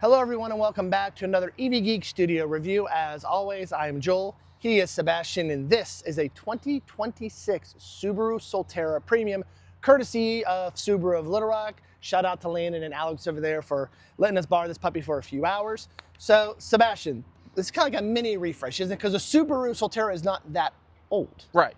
Hello everyone and welcome back to another EV Geek Studio review. As always, I am Joel, he is Sebastian, and this is a 2026 Subaru Solterra Premium, courtesy of Subaru of Little Rock. Shout out to Landon and Alex over there for letting us borrow this puppy for a few hours. So Sebastian, this is kind of like a mini refresh, isn't it? Because the Subaru Solterra is not that old. Right.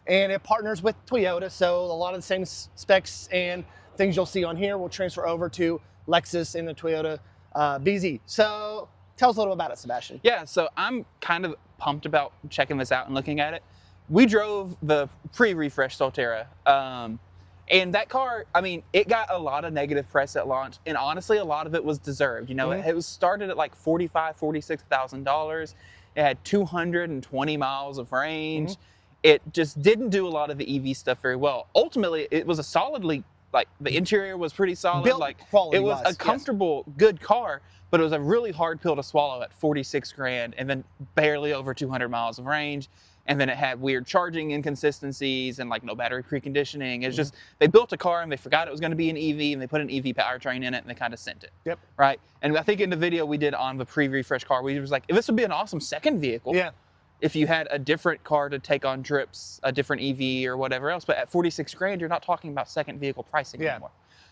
And it partners with Toyota, so a lot of the same specs and things you'll see on here will transfer over to Lexus and the Toyota BZ. So tell us a little about it, Sebastian. Yeah, so I'm kind of pumped about checking this out and looking at it. We drove the pre-refresh Solterra, and that car, I mean, it got a lot of negative press at launch, and honestly, a lot of it was deserved. You know, it was started at like $46,000. It had 220 miles of range. It just didn't do a lot of the EV stuff very well. Ultimately, it was a solidly, like, the interior was pretty solid. Built like, quality it was a comfortable, good car, but it was a really hard pill to swallow at 46 grand and then barely over 200 miles of range. And then it had weird charging inconsistencies and like no battery preconditioning. It's just, they built a car and they forgot it was going to be an EV and they put an EV powertrain in it and they kind of sent it. Yep. Right. And I think in the video we did on the pre-refresh car, we was like, if this would be an awesome second vehicle. Yeah. If you had a different car to take on trips, a different EV or whatever else, but at 46 grand, you're not talking about second vehicle pricing anymore.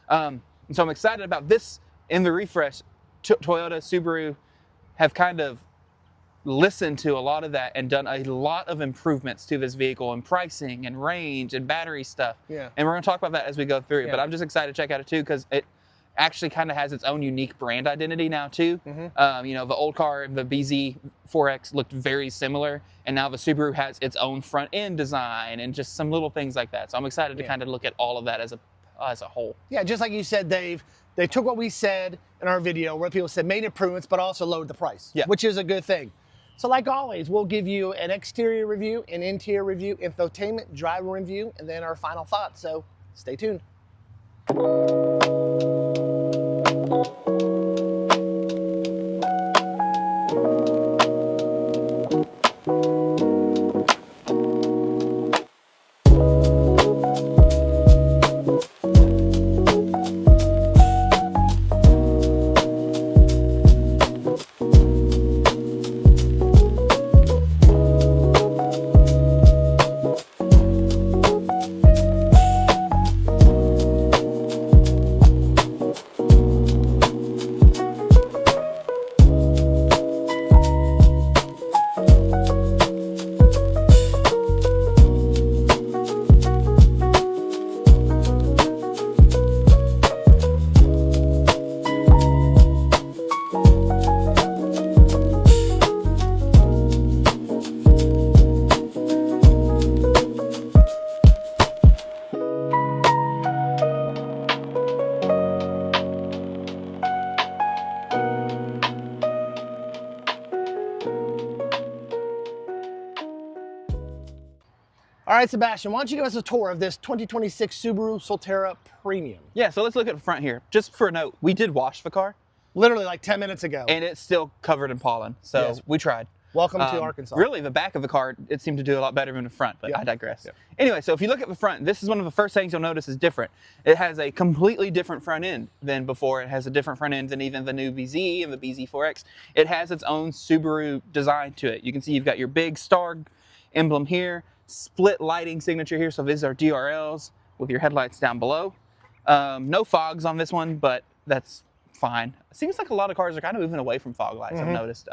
And so I'm excited about this in the refresh. Toyota, Subaru have kind of listened to a lot of that and done a lot of improvements to this vehicle and pricing and range and battery stuff. Yeah. And we're going to talk about that as we go through it, but I'm just excited to check out it too because it actually kind of has its own unique brand identity now too. You know, the old car, the BZ 4X looked very similar, and now the Subaru has its own front end design and just some little things like that. So I'm excited to kind of look at all of that as a whole. Yeah, just like you said, Dave, they took what we said in our video where people said made improvements, but also lowered the price, which is a good thing. So like always, we'll give you an exterior review, an interior review, infotainment, driver review, and then our final thoughts. So stay tuned. All right, Sebastian, why don't you give us a tour of this 2026 Subaru Solterra Premium? Yeah, so let's look at the front here. Just for a note, we did wash the car. Literally like 10 minutes ago. And it's still covered in pollen, so we tried. Welcome to Arkansas. Really, the back of the car, it seemed to do a lot better than the front, but I digress. Anyway, so if you look at the front, this is one of the first things you'll notice is different. It has a completely different front end than before. It has a different front end than even the new BZ and the BZ4X. It has its own Subaru design to it. You can see you've got your big star emblem here, split lighting signature here, so these are DRLs with your headlights down below. No fogs on this one, but that's fine. It seems like a lot of cars are kind of moving away from fog lights, I've noticed.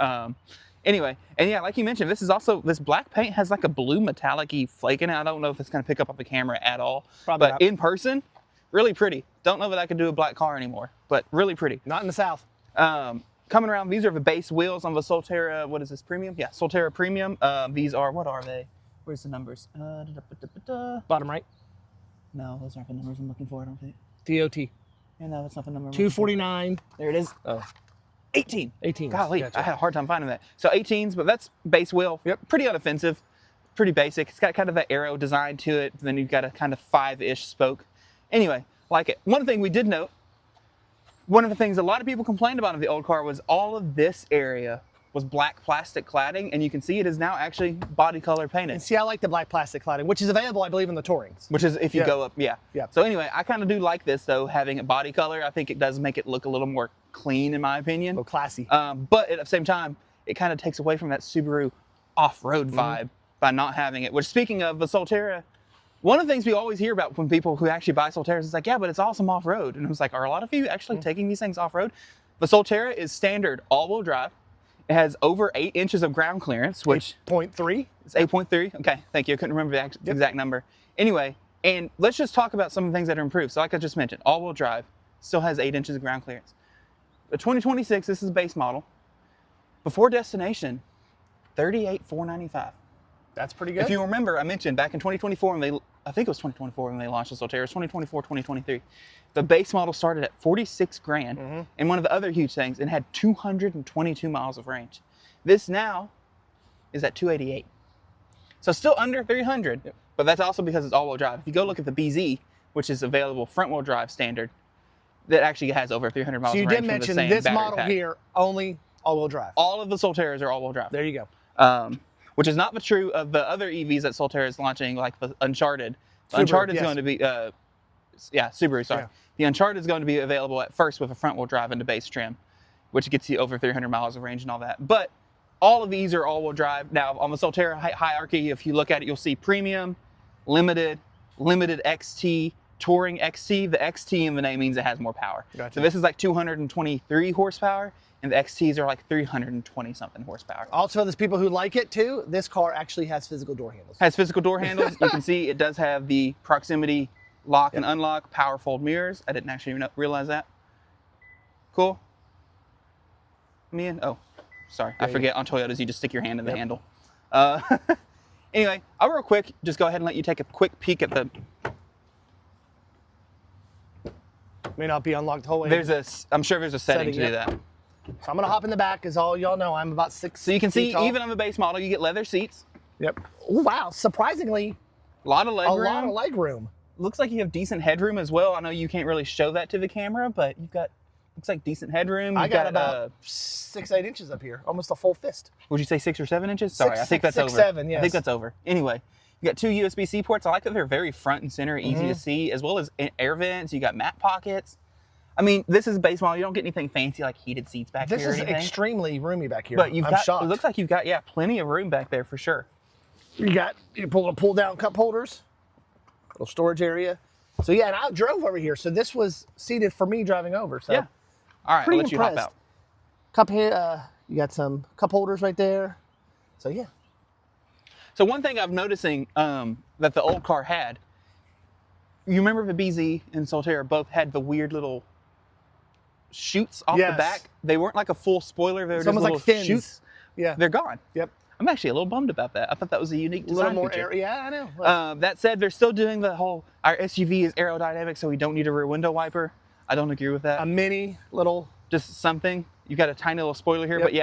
Anyway, and yeah, like you mentioned, this is also, this black paint has like a blue metallic-y flake in it. I don't know if it's going to pick up on the camera at all, probably but not. In person, really pretty. Don't know that I could do a black car anymore, but really pretty. Not in the South. Coming around, these are the base wheels on the Solterra, what is this, Premium? Yeah, Solterra Premium. These are, what are they? Where's the numbers? Bottom right. No, those aren't the numbers I'm looking for, I don't think. DOT. Yeah, no, that's not the number. 249. There it is. Oh. 18. 18. Golly, gotcha. I had a hard time finding that. So 18s, but that's base wheel. Yep. Pretty unoffensive, pretty basic. It's got kind of that arrow design to it. Then you've got a kind of 5-ish spoke. Anyway, like it. One thing we did note, one of the things a lot of people complained about of the old car was all of this area was black plastic cladding, and you can see it is now actually body color painted. And see, I like the black plastic cladding, which is available, I believe, in the Tourings. Which is if you go up, yeah. Yeah. So anyway, I kind of do like this though, having a body color. I think it does make it look a little more clean, in my opinion. A little classy. But at the same time, it kind of takes away from that Subaru off-road vibe by not having it. Which, speaking of the Solterra, one of the things we always hear about when people who actually buy Solterras is like, yeah, but it's awesome off-road. And I was like, are a lot of you actually taking these things off-road? The Solterra is standard all-wheel drive. It has over 8 inches of ground clearance, which 8.3. It's 8.3. Okay, thank you. I couldn't remember the exact number. Anyway, and let's just talk about some of the things that are improved. So like I just mentioned, all-wheel drive still has 8 inches of ground clearance. The 2026, this is a base model. Before destination, $38,495. That's pretty good. If you remember, I mentioned back in 2024, and I think it was 2024 when they launched the Solterra. It was 2024, 2023. The base model started at 46 grand. And one of the other huge things, it had 222 miles of range. This now is at 288. So still under 300, but that's also because it's all-wheel drive. If you go look at the BZ, which is available front-wheel drive standard, that actually has over 300 miles of range. So you did mention this model here, only all-wheel drive. All of the Solterras are all-wheel drive. There you go. Which is not the true of the other EVs that Solterra is launching, like the Uncharted. Subaru, Uncharted is going to be, Subaru, sorry. Yeah. The Uncharted is going to be available at first with a front-wheel drive and the base trim, which gets you over 300 miles of range and all that. But all of these are all-wheel drive. Now, on the Solterra hierarchy, if you look at it, you'll see Premium, Limited, Limited XT, Touring XT. The XT in the name means it has more power. Gotcha. So this is like 223 horsepower, and the XTs are like 320 something horsepower. Also, there's people who like it too. This car actually has physical door handles. Has physical door handles. You can see it does have the proximity lock and unlock, power fold mirrors. I didn't actually realize that. Cool. Me in? Oh, sorry. I forget on Toyotas you just stick your hand in the handle. Anyway, I'll real quick just go ahead and let you take a quick peek at the. May not be unlocked the whole way. I'm sure there's a setting to do that. So I'm gonna hop in the back, as all y'all know, I'm about 6 So you can see, tall. even on the base model, you get leather seats. Yep. Oh, wow, surprisingly, A lot of leg room. a lot of leg room. Looks like you have decent headroom as well. I know you can't really show that to the camera, but you've got, looks like decent headroom. I got about 6-8 inches up here, almost a full fist. Would you say 6 or 7 inches? Sorry, I think that's over. 7, yes. I think that's over. Anyway, you got 2 USB-C ports. I like that they're very front and center, easy to see, as well as air vents. You got mat pockets. I mean, this is base model. You don't get anything fancy like heated seats back here. This is extremely roomy back here. But I'm shocked. It looks like you've got, plenty of room back there for sure. You pull down cup holders, little storage area. So yeah, and I drove over here. So this was seated for me driving over. So yeah. All right, I'll let you hop impressed. out. Cup here, you got some cup holders right there. So yeah. So one thing I'm noticing that the old car had, you remember the BZ and Solterra both had the weird little chutes off the back. They weren't like a full spoiler. They were just little like fins. chutes. Yeah. They're gone. Yep. I'm actually a little bummed about that. I thought that was a unique design A little more feature. air. Yeah, I know. That said, they're still doing the whole, our SUV is aerodynamic, so we don't need a rear window wiper. I don't agree with that. A mini little. Just something. You got a tiny little spoiler here, but you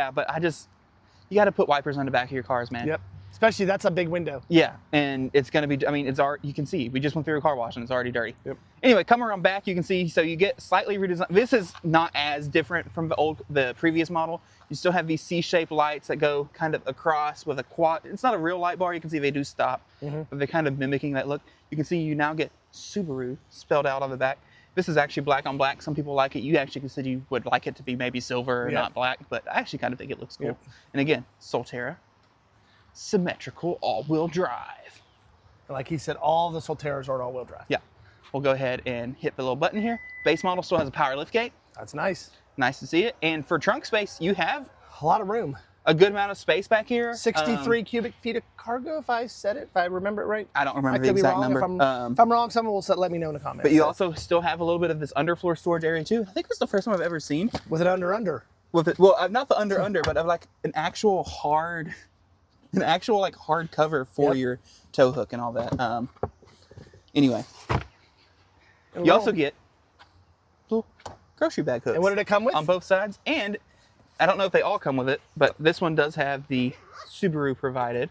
got to put wipers on the back of your cars, man. Yep. Especially that's a big window. Yeah, and it's going to be, I mean, it's already, you can see, we just went through a car wash and it's already dirty. Yep. Anyway, come around back, you can see, so you get slightly redesigned. This is not as different from the previous model. You still have these C-shaped lights that go kind of across with a quad. It's not a real light bar. You can see they do stop, but they're kind of mimicking that look. You can see you now get Subaru spelled out on the back. This is actually black on black. Some people like it. You actually said you would like it to be maybe silver or not black, but I actually kind of think it looks cool. Yep. And again, Solterra, symmetrical all-wheel drive. Like he said, all the Solterras are all-wheel drive. Yeah. We'll go ahead and hit the little button here. Base model still has a power liftgate. That's nice. Nice to see it. And for trunk space, you have a lot of room. A good amount of space back here. 63 cubic feet of cargo, if I said it, if I remember it right. I don't remember the exact number. If I'm wrong, someone will let me know in the comments. But you also still have a little bit of this underfloor storage area too. I think it's the first one I've ever seen. With it under. With it, well, not the under, but of like an actual like hard cover for your tow hook and all that. Anyway, you also get little grocery bag hooks. And what did it come with? On both sides. And I don't know if they all come with it, but this one does have the Subaru provided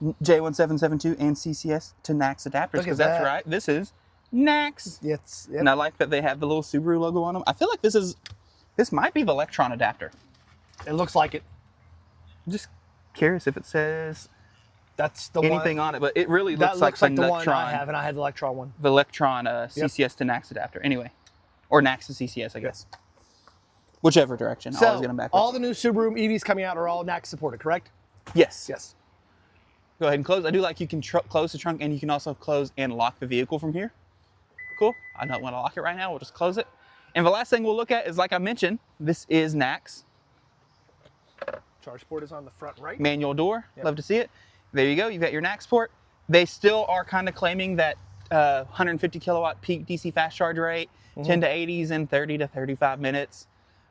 J1772 and CCS to NACS adapters, because that's right. This is NACS. Yes. Yep. And I like that they have the little Subaru logo on them. I feel like this is This might be the Electron adapter. It looks like it. I'm just curious if it says that's the anything one, on it, but it really that looks like the Electron, one I have, and I had the Electron one. The Electron CCS to NACS adapter. Anyway, or NACS to CCS, I guess. Whichever direction. So, I always get them backwards. all the new Subaru EVs coming out are all NACS supported, correct? Yes. Yes. Go ahead and close. I do like you can close the trunk, and you can also close and lock the vehicle from here. Cool. I don't want to lock it right now. We'll just close it. And the last thing we'll look at is, like I mentioned, this is NACS. Charge port is on the front right. Manual door. Yep. Love to see it. There you go. You've got your NACS port. They still are kind of claiming that 150 kilowatt peak DC fast charge rate, 10 to 80s in 30 to 35 minutes.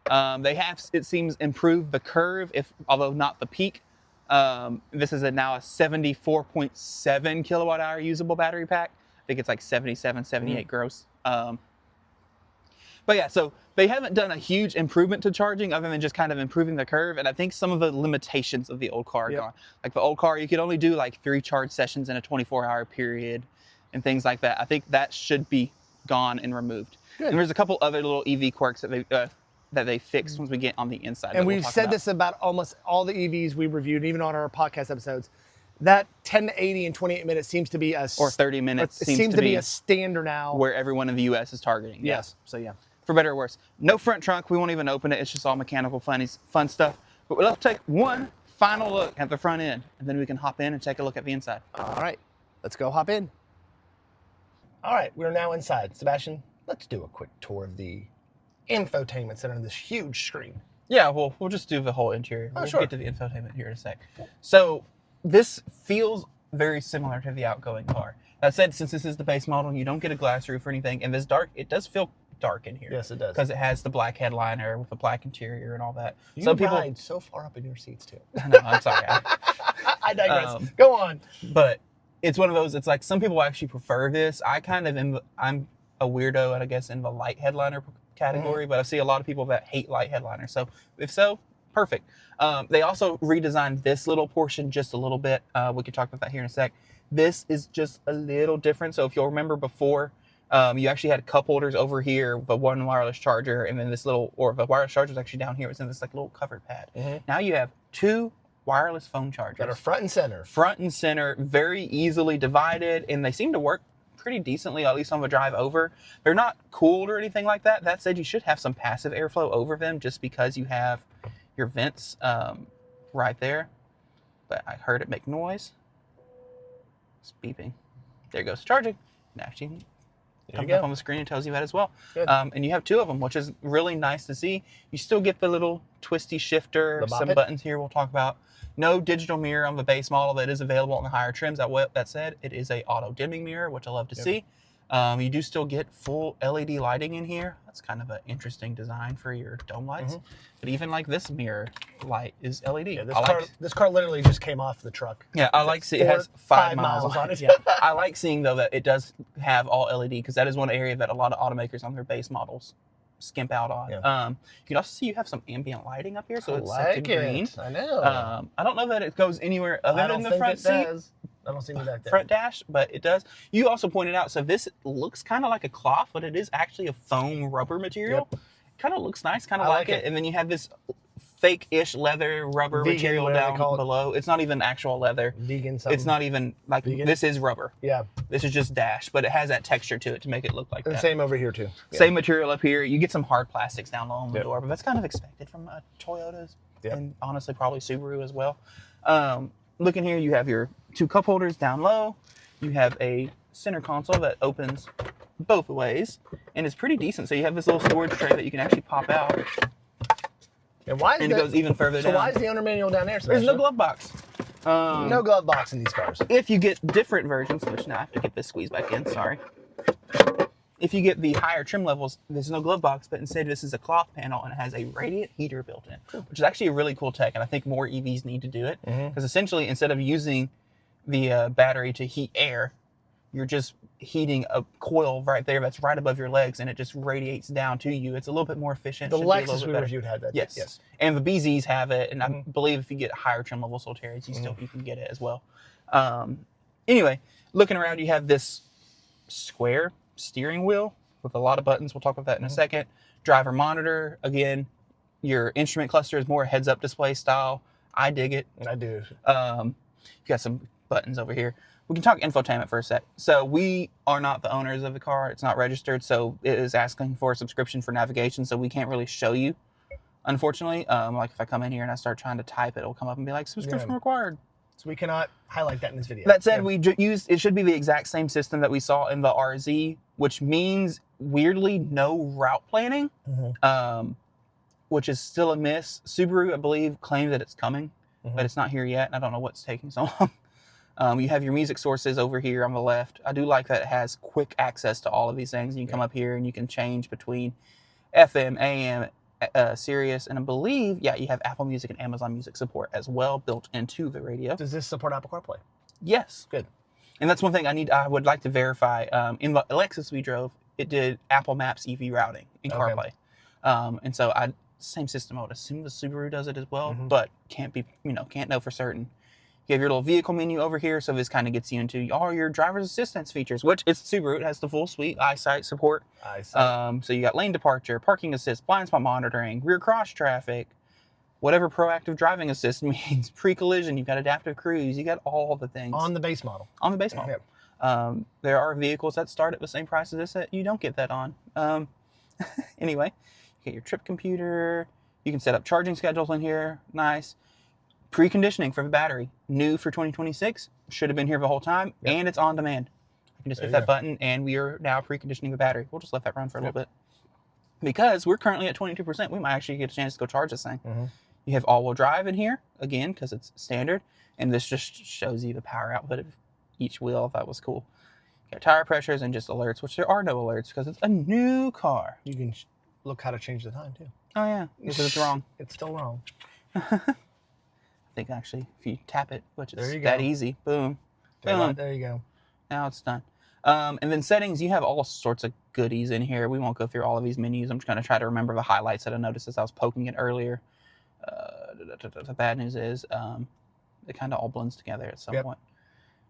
They have, it seems, improved the curve, although not the peak. This is now a 74.7 kilowatt hour usable battery pack. I think it's like 77, 78 gross. But yeah, so they haven't done a huge improvement to charging other than just kind of improving the curve. And I think some of the limitations of the old car are gone. Like the old car, you could only do like 3 charge sessions in a 24-hour period and things like that. I think that should be gone and removed. Good. And there's a couple other little EV quirks that they fixed once we get on the inside. And we've said this about almost all the EVs we reviewed, even on our podcast episodes. That 10 to 80 in 28 minutes seems to be or 30 minutes seems to be a standard now. Where everyone in the US is targeting. Yes. So yeah. For better or worse. No front trunk. We won't even open it. It's just all mechanical fun stuff. But we'll take one final look at the front end, and then we can hop in and take a look at the inside. All right. Let's go hop in. All right. We're now inside. Sebastian, let's do a quick tour of the infotainment center on this huge screen. Yeah, well, we'll just do the whole interior. We'll sure. get to the infotainment here in a sec. So this feels very similar to the outgoing car. That said, since this is the base model, you don't get a glass roof or anything, and this dark, it does feel dark in here. Yes, it does. Because it has the black headliner with the black interior and all that. You ride so far up in your seats too. No, I'm sorry. I digress. Go on. But it's one of those, it's like some people actually prefer this. I'm a weirdo, I guess, in the light headliner category, but I see a lot of people that hate light headliners. So if so, perfect. They also redesigned this little portion just a little bit. We could talk about that here in a sec. This is just a little different. So if you'll remember before, you actually had cup holders over here, the one wireless charger, and then this little, or the wireless charger was actually down here. It's in this like little covered pad. Now you have 2 wireless phone chargers. That are front and center. Front and center, very easily divided, and they seem to work pretty decently, at least on the drive over. They're not cooled or anything like that. That said, you should have some passive airflow over them just because you have your vents right there. But I heard it make noise. It's beeping. There goes charging. Now she comes up on the screen and tells you that as well. And you have 2 of them, which is really nice to see. You still get the little twisty shifter, some buttons here we'll talk about. No digital mirror on the base model that is available on the higher trims. That said, it is a auto dimming mirror, which I love to see. You do still get full LED lighting in here. That's kind of an interesting design for your dome lights. But even like this mirror light is LED. Yeah, this car literally just came off the truck. Yeah, I like seeing it has 5 miles on it. Yeah, I like seeing though that it does have all LED because that is one area that a lot of automakers on their base models skimp out on. You can also see you have some ambient lighting up here, so it's set to green. I know. I don't know that it goes anywhere other than the front seat. I don't see me back there. Front dash, but it does. You also pointed out, so this looks kind of like a cloth, but it is actually a foam rubber material. Kind of looks nice, kind of like it. And then you have this fake-ish leather rubber material down below. It's not even actual leather. Vegan something. It's not even like this is rubber. Yeah. This is just dash, but it has that texture to it to make it look like that. Same over here too. Same material up here. You get some hard plastics down low on the door, but that's kind of expected from Toyotas and honestly probably Subaru as well. Looking here, you have your 2 cup holders down low. You have a center console that opens both ways, and it's pretty decent. So you have this little storage tray that you can actually pop out. And why is it goes even further down. So why is the owner manual down there, Sebastian? There's no glove box. No glove box in these cars. If you get different versions, which now I have to get this squeeze back in, sorry. If you get the higher trim levels, there's no glove box, but instead this is a cloth panel and it has a radiant heater built in, which is actually a really cool tech, and I think more EVs need to do it. Because essentially, instead of using the battery to heat air, you're just heating a coil right there that's right above your legs, and it just radiates down to you. It's a little bit more efficient. The Lexus we reviewed had that. Yes. And the BZs have it, and I believe if you get higher trim level Solterras, you can get it as well. Anyway, looking around, you have this square steering wheel with a lot of buttons. We'll talk about that in a second. Driver monitor, again, Your instrument cluster is more heads-up display style. I dig it. I do. You got some buttons over here. We can talk infotainment for a sec. So we are not the owners of the car. It's not registered, so it is asking for a subscription for navigation, so we can't really show you, unfortunately. Like if I come in here and I start trying to type, it'll come up and be like, subscription required. So we cannot highlight that in this video. That said, we used, it should be the exact same system that we saw in the RZ, which means, weirdly, no route planning, which is still a miss. Subaru, I believe, claimed that it's coming, but it's not here yet, and I don't know what's taking so long. You have your music sources over here on the left. I do like that it has quick access to all of these things. You can come up here and you can change between FM, AM, Sirius, and I believe, you have Apple Music and Amazon Music support as well built into the radio. Does this support Apple CarPlay? Yes. Good. And that's one thing I would like to verify. In the Lexus we drove, it did Apple Maps EV routing in CarPlay. And so same system, I would assume the Subaru does it as well, but can't know for certain. You have your little vehicle menu over here, so this kind of gets you into all your driver's assistance features, which it's Subaru. It has the full suite, eyesight support. So you got lane departure, parking assist, blind spot monitoring, rear cross traffic, whatever proactive driving assist means, pre-collision, you've got adaptive cruise, you got all the things. On the base model. On the base model. There are vehicles that start at the same price as this that you don't get that on. Anyway, you get your trip computer. You can set up charging schedules in here. Nice. Preconditioning for the battery, new for 2026, should have been here the whole time, and it's on demand. I can just hit that button, and we are now preconditioning the battery. We'll just let that run for a little bit. Because we're currently at 22%, we might actually get a chance to go charge this thing. You have all-wheel drive in here, again, because it's standard, and this just shows you the power output of each wheel, if that was cool. You got tire pressures and just alerts, which there are no alerts, because it's a new car. You can look how to change the time, too. Oh, yeah, because it's wrong. It's still wrong. I think actually if you tap it, which is that easy, boom, boom. There you go. Now it's done. And then settings, you have all sorts of goodies in here. We won't go through all of these menus. I'm just going to try to remember the highlights that I noticed as I was poking it earlier. The bad news is it kind of all blends together at some point.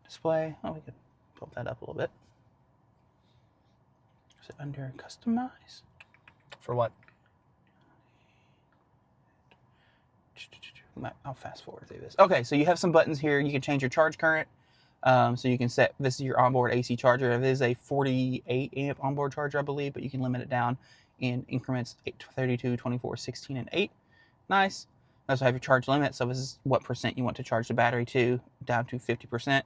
Display, we could pull that up a little bit. Is it under customize? For what? I'll fast forward through this. Okay, so you have some buttons here. You can change your charge current. So you can set, this is your onboard AC charger. It is a 48 amp onboard charger, I believe, but you can limit it down in increments 8, 32, 24, 16, and 8. Nice. You also have your charge limit. So this is what percent you want to charge the battery to, down to 50%.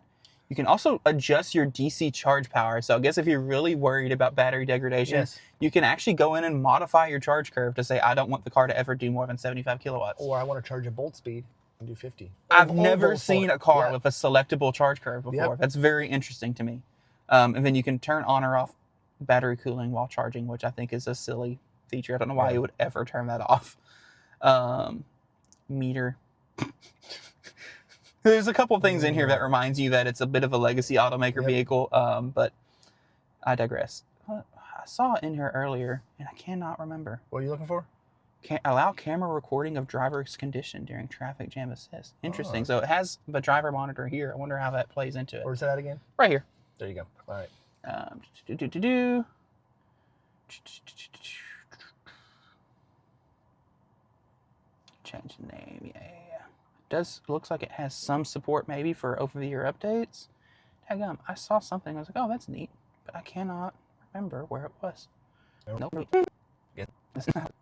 You can also adjust your DC charge power. So I guess if you're really worried about battery degradation, you can actually go in and modify your charge curve to say, I don't want the car to ever do more than 75 kilowatts. Or I want to charge at bolt speed and do 50. I've never seen a car with a selectable charge curve before. That's very interesting to me. And then you can turn on or off battery cooling while charging, which I think is a silly feature. I don't know why you would ever turn that off. Meter. There's a couple of things in here that reminds you that it's a bit of a legacy automaker vehicle, but I digress. I saw it in here earlier, and I cannot remember. What are you looking for? Allow camera recording of driver's condition during traffic jam assist. Interesting. So it has the driver monitor here. I wonder how that plays into it. Where's that again? Right here. There you go. All right. Change the name. Looks like it has some support maybe for over-the-air updates. Daggum, I saw something. I was like, oh, that's neat, but I cannot remember where it was. Nope. It's not.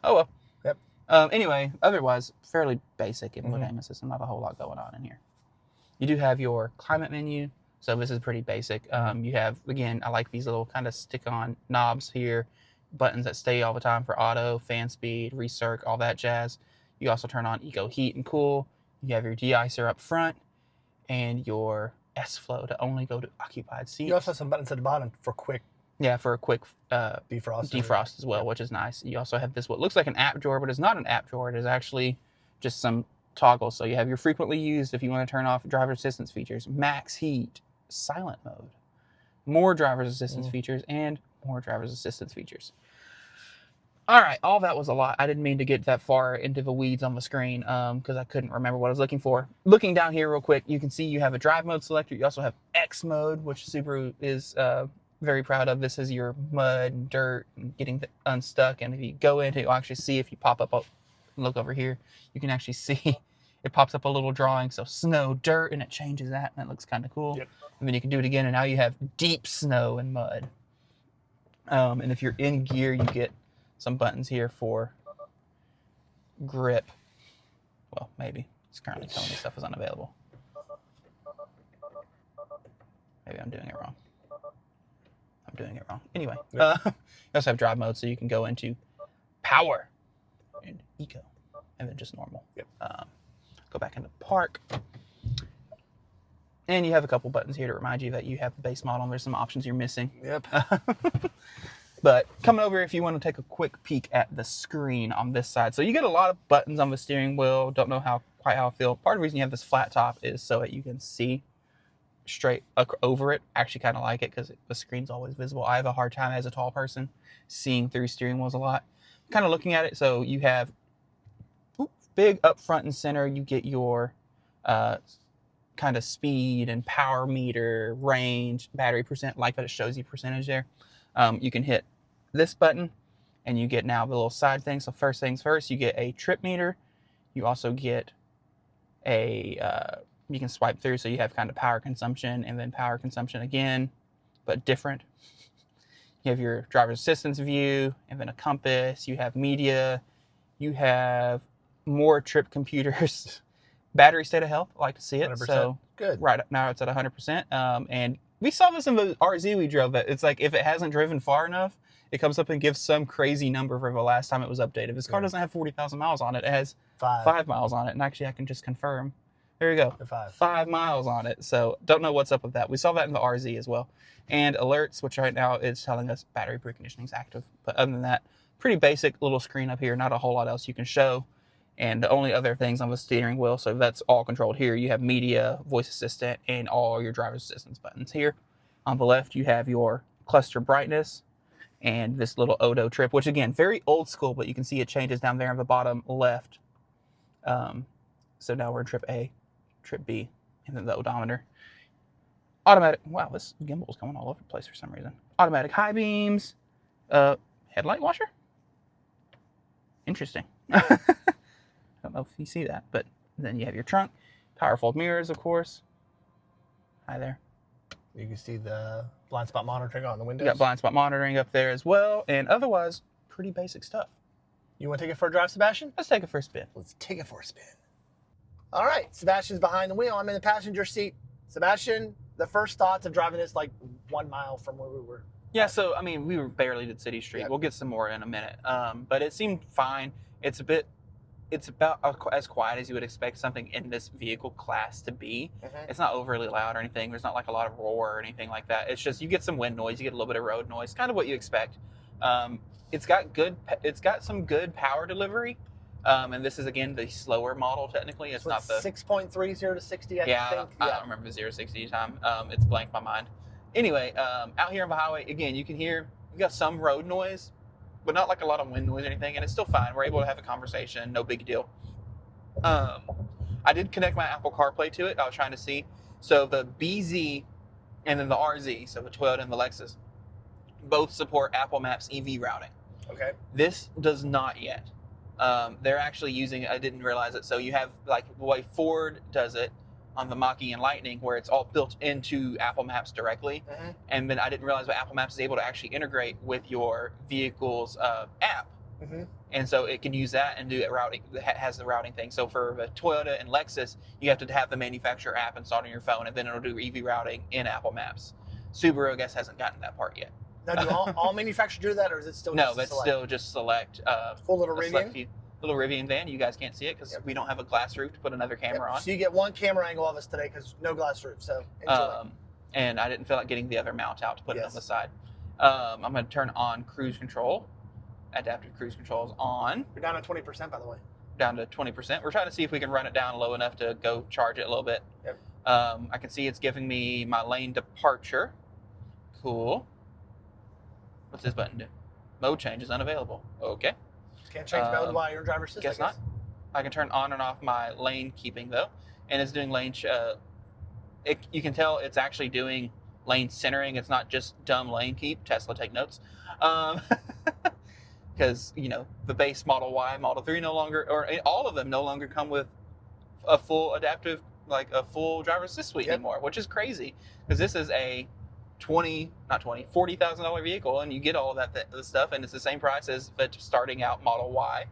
Oh well. Yep. Anyway, otherwise, fairly basic infotainment system. Not a whole lot going on in here. You do have your climate menu. So this is pretty basic. You have, again, I like these little kind of stick-on knobs here. Buttons that stay all the time for auto, fan speed, recirc, all that jazz. You also turn on eco heat and cool. You have your de-icer up front and your S-flow to only go to occupied seats. You also have some buttons at the bottom for quick. Yeah, for a quick defrost as well, which is nice. You also have this what looks like an app drawer, but it's not an app drawer. It is actually just some toggles. So you have your frequently used if you want to turn off driver assistance features, max heat, silent mode, more driver's assistance features, and more driver's assistance features. All right, all that was a lot. I didn't mean to get that far into the weeds on the screen because I couldn't remember what I was looking for. Looking down here real quick, you can see you have a drive mode selector. You also have X mode, which Subaru is very proud of. This is your mud, dirt, and getting unstuck. And if you go into, you'll actually see if you pop up, look over here, you can actually see it pops up a little drawing. So snow, dirt, and it changes that, and it looks kind of cool. Yep. And then you can do it again, and now you have deep snow and mud. And if you're in gear, you get some buttons here for grip. Well, maybe. It's currently telling me stuff is unavailable. Maybe I'm doing it wrong. I'm doing it wrong. Anyway, Yep. You also have drive mode, so you can go into power and eco, and then just normal. Yep. Go back into park. And you have a couple buttons here to remind you that you have the base model, and there's some options you're missing. Yep. But coming over, if you want to take a quick peek at the screen on this side. So you get a lot of buttons on the steering wheel. Don't know quite how I feel. Part of the reason you have this flat top is so that you can see straight over it. I actually kind of like it because the screen's always visible. I have a hard time as a tall person seeing through steering wheels a lot. Kind of looking at it, so you have big up front and center. You get your kind of speed and power meter, range, battery percent, like that it shows you percentage there. You can hit this button and you get now the little side thing. So first things first, you get a trip meter. You also get a, you can swipe through, so you have kind of power consumption and then power consumption again, but different. You have your driver's assistance view and then a compass. You have media. You have more trip computers. Battery state of health, I like to see it. 100%. So good. Right now it's at 100%. And we saw this in the RZ we drove. That it's like if it hasn't driven far enough, it comes up and gives some crazy number for the last time it was updated. This car doesn't have 40,000 miles on it. It has 5 miles on it. And actually, I can just confirm. There you go. 5 miles on it. So don't know what's up with that. We saw that in the RZ as well. And alerts, which right now is telling us battery preconditioning is active. But other than that, pretty basic little screen up here. Not a whole lot else you can show. And the only other things on the steering wheel, so that's all controlled here. You have media, voice assistant, and all your driver's assistance buttons here. On the left, you have your cluster brightness and this little Odo trip, which again, very old school, but you can see it changes down there on the bottom left. So now we're in trip A, trip B, and then the odometer. Automatic, wow, this gimbal is going all over the place for some reason. Automatic high beams, headlight washer? Interesting. I don't know if you see that, but then you have your trunk, power fold mirrors, of course. Hi there. You can see the blind spot monitoring on the windows. You got blind spot monitoring up there as well, and otherwise, pretty basic stuff. You want to take it for a drive, Sebastian? Let's take it for a spin. Let's take it for a spin. All right, Sebastian's behind the wheel. I'm in the passenger seat. Sebastian, the first thoughts of driving this like 1 mile from where we were. Yeah, so I mean, we were barely did City Street. Yep. We'll get some more in a minute, but it seemed fine. It's about as quiet as you would expect something in this vehicle class to be. Mm-hmm. It's not overly loud or anything. There's not like a lot of roar or anything like that. It's just you get some wind noise, you get a little bit of road noise, kind of what you expect. It's got some good power delivery, and this is again the slower model technically. It's not the 6.3 0 to 60. I think. I don't remember the 0 to 60 time. It's blanked my mind. Anyway, out here on the highway again, you got some road noise, but not like a lot of wind noise or anything, and it's still fine. We're able to have a conversation, no big deal. I did connect my Apple CarPlay to it. I was trying to see. So the BZ and then the RZ, so the Toyota and the Lexus, both support Apple Maps EV routing. Okay. This does not yet. They're actually using, I didn't realize it, so you have like the way Ford does it on the Mach-E and Lightning, where it's all built into Apple Maps directly. Mm-hmm. And then I didn't realize that Apple Maps is able to actually integrate with your vehicle's app. Mm-hmm. And so it can use that and do it routing. It has the routing thing. So for the Toyota and Lexus, you have to have the manufacturer app installed on your phone, and then it'll do EV routing in Apple Maps. Subaru, I guess, hasn't gotten that part yet. Now, do all manufacturers do that, or is it still no? Just That's still just select. Full little Rivian. Little Rivian van. You guys can't see it because we don't have a glass roof to put another camera on. So you get one camera angle of us today because no glass roof. So enjoy. And I didn't feel like getting the other mount out to put it on the side. I'm going to turn on cruise control. Adaptive cruise control is on. We're down to 20%, by the way. Down to 20%. We're trying to see if we can run it down low enough to go charge it a little bit. Yep. I can see it's giving me my lane departure. Cool. What's this button do? Mode change is unavailable. Okay. Can't change mode while you're in driver's assist. Guess not. I can turn on and off my lane keeping though, and it's doing lane. You can tell it's actually doing lane centering. It's not just dumb lane keep. Tesla, take notes. Because, you know, the base Model Y, Model 3 no longer, or all of them no longer come with a full adaptive, like a full driver assist suite anymore, which is crazy. Because this is a $40,000 vehicle, and you get all of that stuff, and it's the same price as the starting out Model Y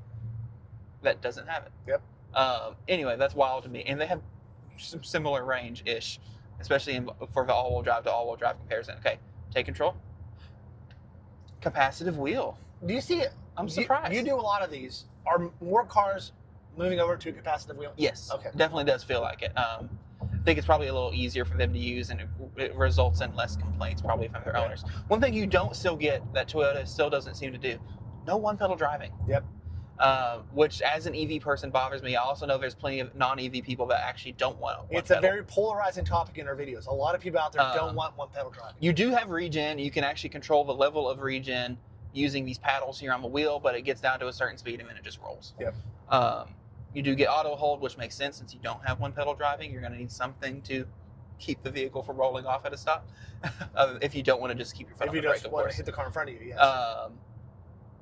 that doesn't have it. Anyway, that's wild to me. And they have some similar range-ish, especially for the all-wheel drive to all-wheel drive comparison. Okay, take control. Capacitive wheel. Do you see it? I'm surprised. You do a lot of these. Are more cars moving over to a capacitive wheel? Yes. Okay. Definitely does feel like it. I think it's probably a little easier for them to use, and it results in less complaints probably from their owners. One thing you don't still get that Toyota still doesn't seem to do, no one-pedal driving. Which, as an EV person, bothers me. I also know there's plenty of non-EV people that actually don't want one-pedal. It's a very polarizing topic in our videos. A lot of people out there don't want one-pedal driving. You do have regen. You can actually control the level of regen using these paddles here on the wheel, but it gets down to a certain speed and then it just rolls. You do get auto hold, which makes sense since you don't have one-pedal driving. You're going to need something to keep the vehicle from rolling off at a stop. If you don't want to just keep your foot on the brake, if you just want to hit the car in front of you,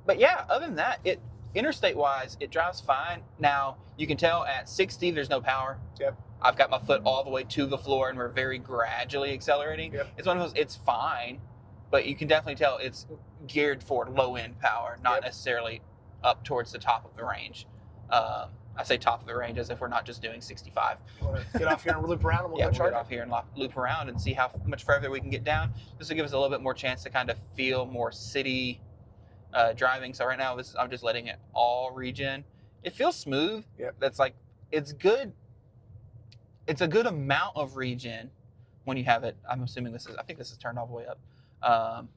But yeah, other than that, interstate-wise, it drives fine. Now, you can tell at 60, there's no power. I've got my foot all the way to the floor, and we're very gradually accelerating. It's one of those, it's fine, but you can definitely tell it's geared for low-end power, not necessarily up towards the top of the range. I say top of the range as if we're not just doing 65. You want to get off here and loop around, and we'll go charge? We'll get off here and loop around and see how much further we can get down. This will give us a little bit more chance to kind of feel more city driving. So right now, I'm just letting it all regen. It feels smooth. That's like, it's good. It's a good amount of regen when you have it. I'm assuming I think this is turned all the way up.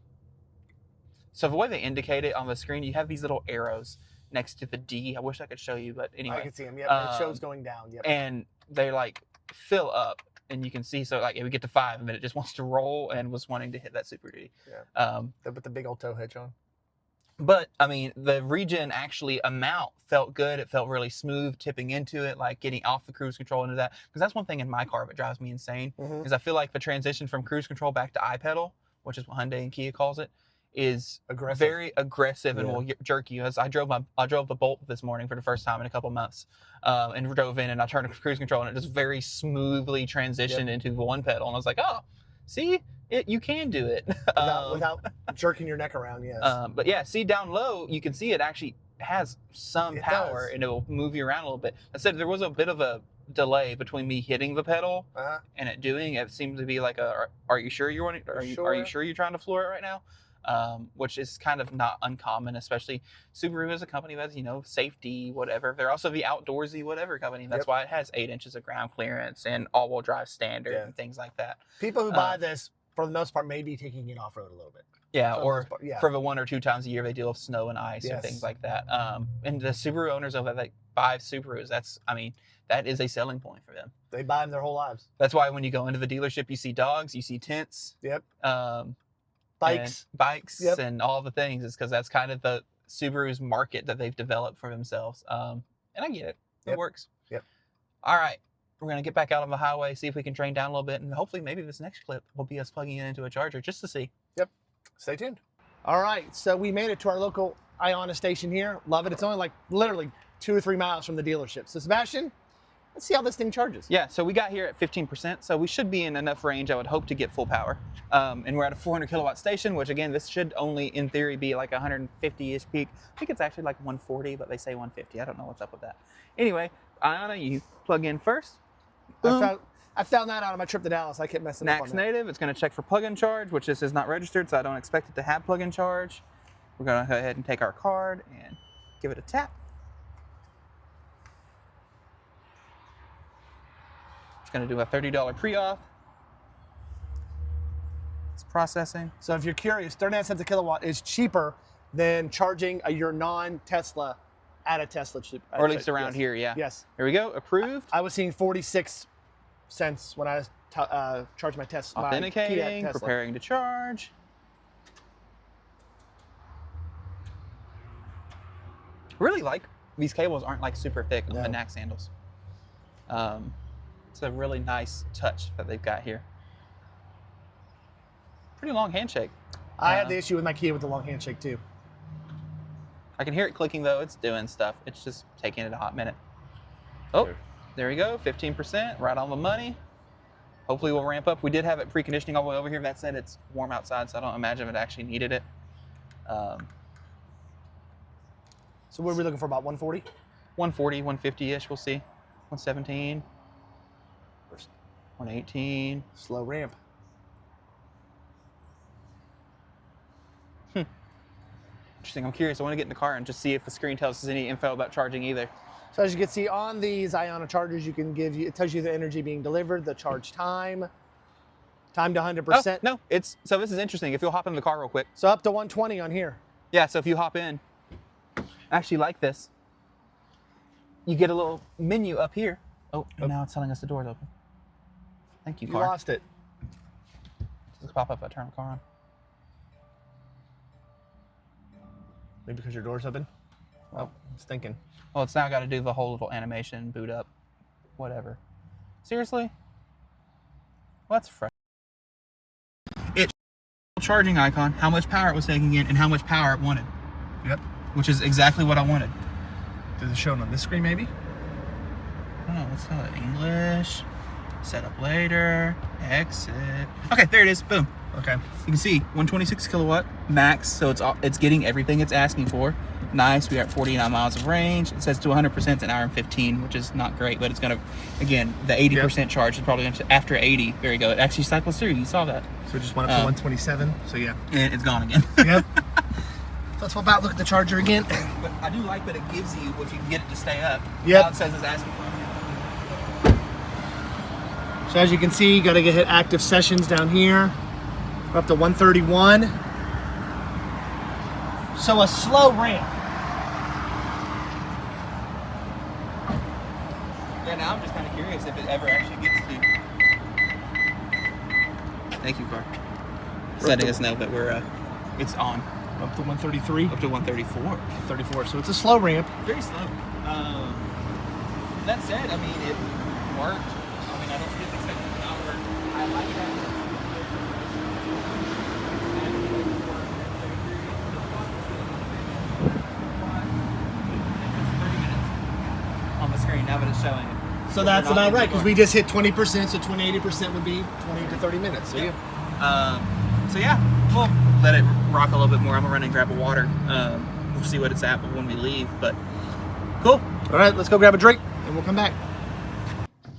So the way they indicate it on the screen, you have these little arrows next to the D. I wish I could show you, but anyway. I can see them, it shows going down, And they like fill up, and you can see, so like we get to 5, and then it just wants to roll and was wanting to hit that Super Duty. With the big old tow hitch on. But, I mean, the regen amount felt good. It felt really smooth, tipping into it, like getting off the cruise control into that. Because that's one thing in my car that drives me insane, is I feel like the transition from cruise control back to iPedal, which is what Hyundai and Kia calls it, is very aggressive and will jerk you. As I drove the Bolt this morning for the first time in a couple months, and drove in, and I turned to cruise control, and it just very smoothly transitioned into the one pedal, and I was like, oh, see, you can do it without jerking your neck around. But yeah, see down low, you can see it actually has some power, and it will move you around a little bit. I said there was a bit of a delay between me hitting the pedal and it doing. It seemed to be like are you sure you want? Are you sure you're trying to floor it right now? Which is kind of not uncommon, especially Subaru is a company that's, safety, whatever. They're also the outdoorsy whatever company. That's why it has 8 inches of ground clearance and all-wheel drive standard and things like that. People who buy this, for the most part, may be taking it off-road a little bit. For the 1 or 2 times a year they deal with snow and ice and things like that. And the Subaru owners of like 5 Subarus, that is a selling point for them. They buy them their whole lives. That's why when you go into the dealership, you see dogs, you see tents. Bikes and all the things. Is because that's kind of the Subaru's market that they've developed for themselves. And I get it. It works. All right. We're going to get back out on the highway, see if we can drain down a little bit, and hopefully maybe this next clip will be us plugging it into a charger just to see. Stay tuned. All right. So we made it to our local Iona station here. Love it. It's only like literally 2 or 3 miles from the dealership. So Sebastian, let's see how this thing charges. Yeah, so we got here at 15%, so we should be in enough range, I would hope, to get full power. And we're at a 400 kilowatt station, which again, this should only, in theory, be like 150-ish peak. I think it's actually like 140, but they say 150. I don't know what's up with that. Anyway, Iona, you plug in first. I found that out on my trip to Dallas. I kept messing up on NACS that. native, it's going to check for plug-in charge, which this is not registered, so I don't expect it to have plug-in charge. We're going to go ahead and take our card and give it a tap. It's going to do a $30 pre-auth. It's processing. So if you're curious, 39 cents a kilowatt is cheaper than charging your non-Tesla at a Tesla. Or at least around here, yeah. Yes. Here we go, approved. I was seeing 46 cents when I charged my Tesla. Authenticating, preparing to charge. Really like, these cables aren't like super thick on the NACS handles. It's a really nice touch that they've got here. Pretty long handshake. I had the issue with my Kia with the long handshake too. I can hear it clicking though. It's doing stuff. It's just taking it a hot minute. Oh, there we go. 15%, right on the money. Hopefully we'll ramp up. We did have it preconditioning all the way over here. That said, it's warm outside, so I don't imagine it actually needed it. So what are we looking for, about 140? 140, 150-ish, we'll see. 117, 118. Slow ramp. Interesting. I'm curious. I want to get in the car and just see if the screen tells us any info about charging either. So as you can see on these Iona chargers, it tells you the energy being delivered, the charge time to 100%. Oh, no, so this is interesting. If you'll hop in the car real quick. So up to 120 on here. Yeah, so if you hop in, I actually like this. You get a little menu up here. Oh, and now it's telling us the door's open. Thank you, car. You lost it. Does it pop up if I turn the car on? Maybe because your door's open? Oh, it's thinking. Well, it's now got to do the whole little animation, boot up, whatever. Seriously? Well, that's fresh. It's charging icon, how much power it was taking in, and how much power it wanted. Yep. Which is exactly what I wanted. Is it showing on this screen, maybe? I don't know, let's tell it English, set up later, exit. Okay, there it is, boom. Okay. You can see 126 kilowatt max, so it's getting everything it's asking for. Nice, we are at 49 miles of range. It says to 100% an hour and 15, which is not great, but it's gonna, again, the 80% charge is probably gonna, after 80, there you go. It actually cycles through, you saw that. So it just went up to 127, so yeah. And it's gone again. Yep. Let's swap out, look at the charger again. But I do like that it gives you, if you can get it to stay up, yep. Now it says it's asking for it. So as you can see, you gotta hit active sessions down here. We're up to 131. So a slow ramp. Yeah, now I'm just kind of curious if it ever actually gets to. Thank you, car. Letting us know that we're, it's on. Up to 133. Up to 134. 34. So it's a slow ramp. Very slow. That said, I mean, it worked. I mean, I don't didn't expect it to not work. I like that. On the screen now that it's showing it. So that's about right, because we just hit 20%, so 80% would be 20 to 30 minutes. So yeah. So yeah, we'll let it rock a little bit more. I'm gonna run and grab a water. We'll see what it's at when we leave, but cool. All right, let's go grab a drink and we'll come back.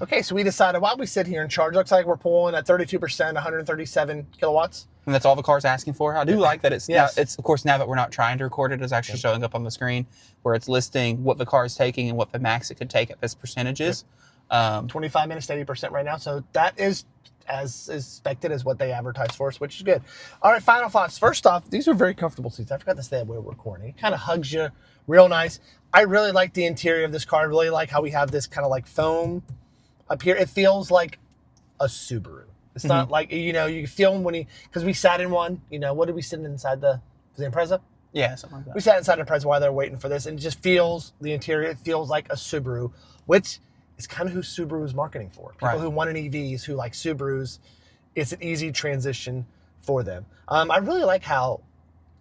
Okay, so we decided while we sit here and charge, looks like we're pulling at 32%, 137 kilowatts. And that's all the car's asking for. I do like that it's, yes. Now, it's of course, now that we're not trying to record it, it's actually showing up on the screen where it's listing what the car is taking and what the max it could take at this percentages. 25 minutes to 80% right now. So that is as expected as what they advertise for us, which is good. All right, final thoughts. First off, these are very comfortable seats. I forgot to say that while we're recording. It kind of hugs you real nice. I really like the interior of this car. I really like how we have this kind of like foam up here. It feels like a Subaru. It's not like, you know, you feel when because we sat in one, you know, what did we sit inside was the Impreza? Yeah, something like that. We sat inside the Impreza while they were waiting for this, and it just feels, the interior, it feels like a Subaru, which is kind of who Subaru is marketing for. People who want an EVs, who like Subarus, it's an easy transition for them. I really like how,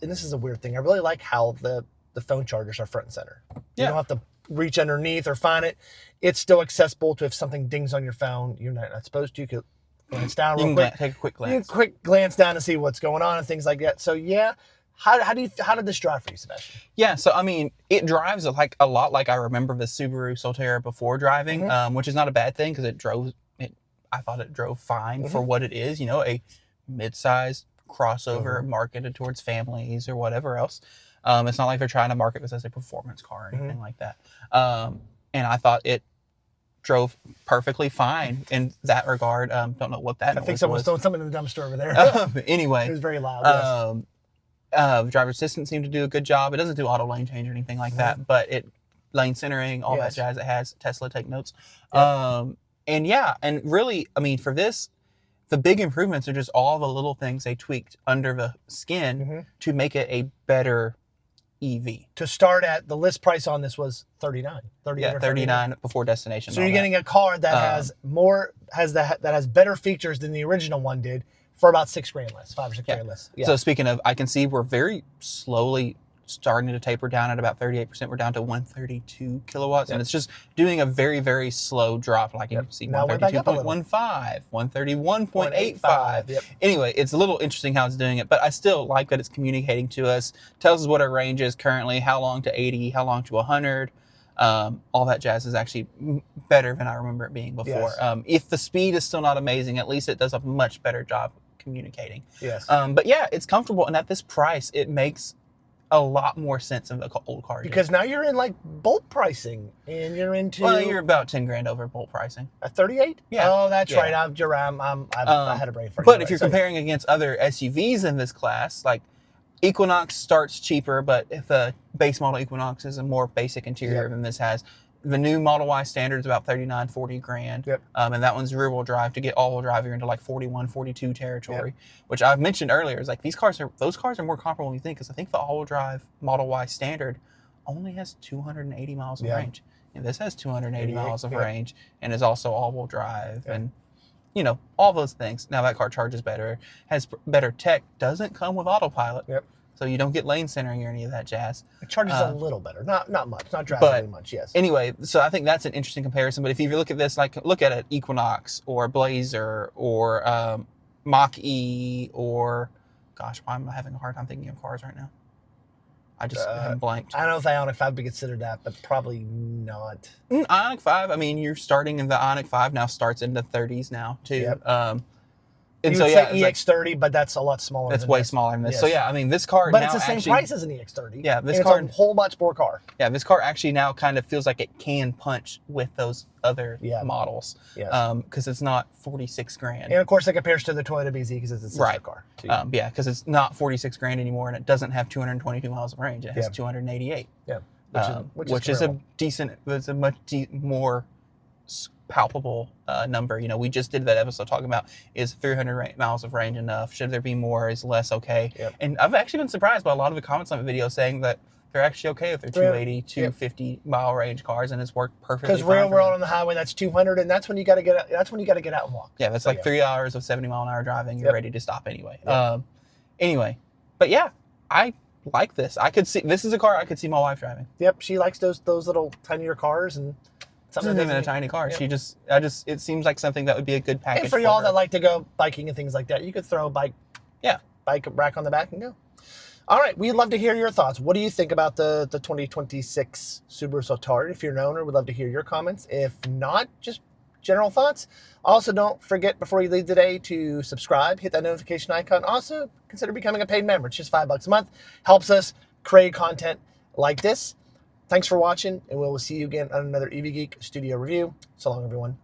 and this is a weird thing, I really like how the phone chargers are front and center. You don't have to reach underneath or find it. It's still accessible to if something dings on your phone, you're not supposed to, you could glance down real quick. Take a quick glance. You can quick glance down and see what's going on and things like that. So yeah, how did this drive for you, Sebastian? Yeah, so I mean, it drives like a lot like I remember the Subaru Solterra before driving, which is not a bad thing because I thought it drove fine for what it is, you know, a mid-sized crossover marketed towards families or whatever else. It's not like they're trying to market this as a performance car or anything like that. And I thought it drove perfectly fine in that regard. Don't know what that I think someone's throwing something in the dumpster over there. Anyway. It was very loud, driver assistant seemed to do a good job. It doesn't do auto lane change or anything like that, but lane centering, all that jazz it has. Tesla, take notes. And yeah, and really, I mean, for this, the big improvements are just all the little things they tweaked under the skin to make it a better EV. To start at, the list price on this was $39. Yeah, $39 before destination. So you're getting a car that has better features than the original one did For about $6,000 less, $5 or $6,000 less. Yeah. So speaking of, I can see we're very slowly starting to taper down at about 38%. We're down to 132 kilowatts, and it's just doing a very, very slow drop. Like you can see 132.15, 131.85. Anyway, it's a little interesting how it's doing it, but I still like that it's communicating to us, tells us what our range is currently, how long to 80, how long to 100. All that jazz is actually better than I remember it being before. Yes. If the speed is still not amazing, at least it does a much better job communicating. Yes. But yeah, it's comfortable, and at this price, it makes a lot more sense of the old car. Because now you're in like Bolt pricing, and you're into. Well, you're about 10 grand over Bolt pricing. At 38? Yeah. Oh, that's right. I had a brain fart. But if you're comparing against other SUVs in this class, like Equinox starts cheaper, but if the base model Equinox is a more basic interior than this has. The new Model Y standard is about 39, 40 grand. Yep. And that one's rear-wheel drive. To get all-wheel drive, you're into like 41, 42 territory, which I've mentioned earlier. Is like those cars are more comparable than you think, because I think the all-wheel drive Model Y standard only has 280 miles of range. And this has 280 miles of range and is also all-wheel drive and, you know, all those things. Now that car charges better, has better tech, doesn't come with autopilot. Yep. So you don't get lane centering or any of that jazz. It charges a little better, not much, not drastically much. Yes. Anyway, so I think that's an interesting comparison. But if you look at this, like look at an Equinox or Blazer or Mach-E or, gosh, why am I having a hard time thinking of cars right now? I just have blanked. I don't know if the Ioniq 5 would be considered that, but probably not. Ioniq 5. I mean, you're starting in the Ioniq 5 now starts in the 30s now too. Yep. And you so would say EX30, but that's a lot smaller. That's way smaller than this. Yes. So yeah, I mean, this car. But now it's the same actually, price as an EX30. Yeah, this and car. It's a whole much more car. Yeah, this car actually now kind of feels like it can punch with those other models. Yes. Because it's not 46 grand. And of course, it compares to the Toyota BZ because it's a sister car. Too. Yeah, because it's not 46 grand anymore, and it doesn't have 222 miles of range. It has 288. Yeah. Which is a decent. It's a much more palpable number. You know, we just did that episode talking about, is 300 miles of range enough? Should there be more? Is less okay? Yep. And I've actually been surprised by a lot of the comments on the video saying that they're actually okay with their 280, 250 mile range cars, and it's worked perfectly. Because real world on the highway, that's 200, and that's when you got to get out. That's when you got to get out and walk. Yeah, that's 3 hours of 70 mile an hour driving. You're ready to stop anyway. Anyway, but yeah, I like this. I could see this is a car I could see my wife driving. Yep, she likes those little tinier cars and. This isn't even a tiny car. Yep. It seems like something that would be a good package. And for y'all that like to go biking and things like that, you could throw a bike rack on the back and go. All right, we'd love to hear your thoughts. What do you think about the 2026 Subaru Solterra? If you're an owner, we'd love to hear your comments. If not, just general thoughts. Also, don't forget before you leave today to subscribe, hit that notification icon. Also, consider becoming a paid member. It's just $5 a month. Helps us create content like this. Thanks for watching, and we'll see you again on another EV Geek Studio review. So long, everyone.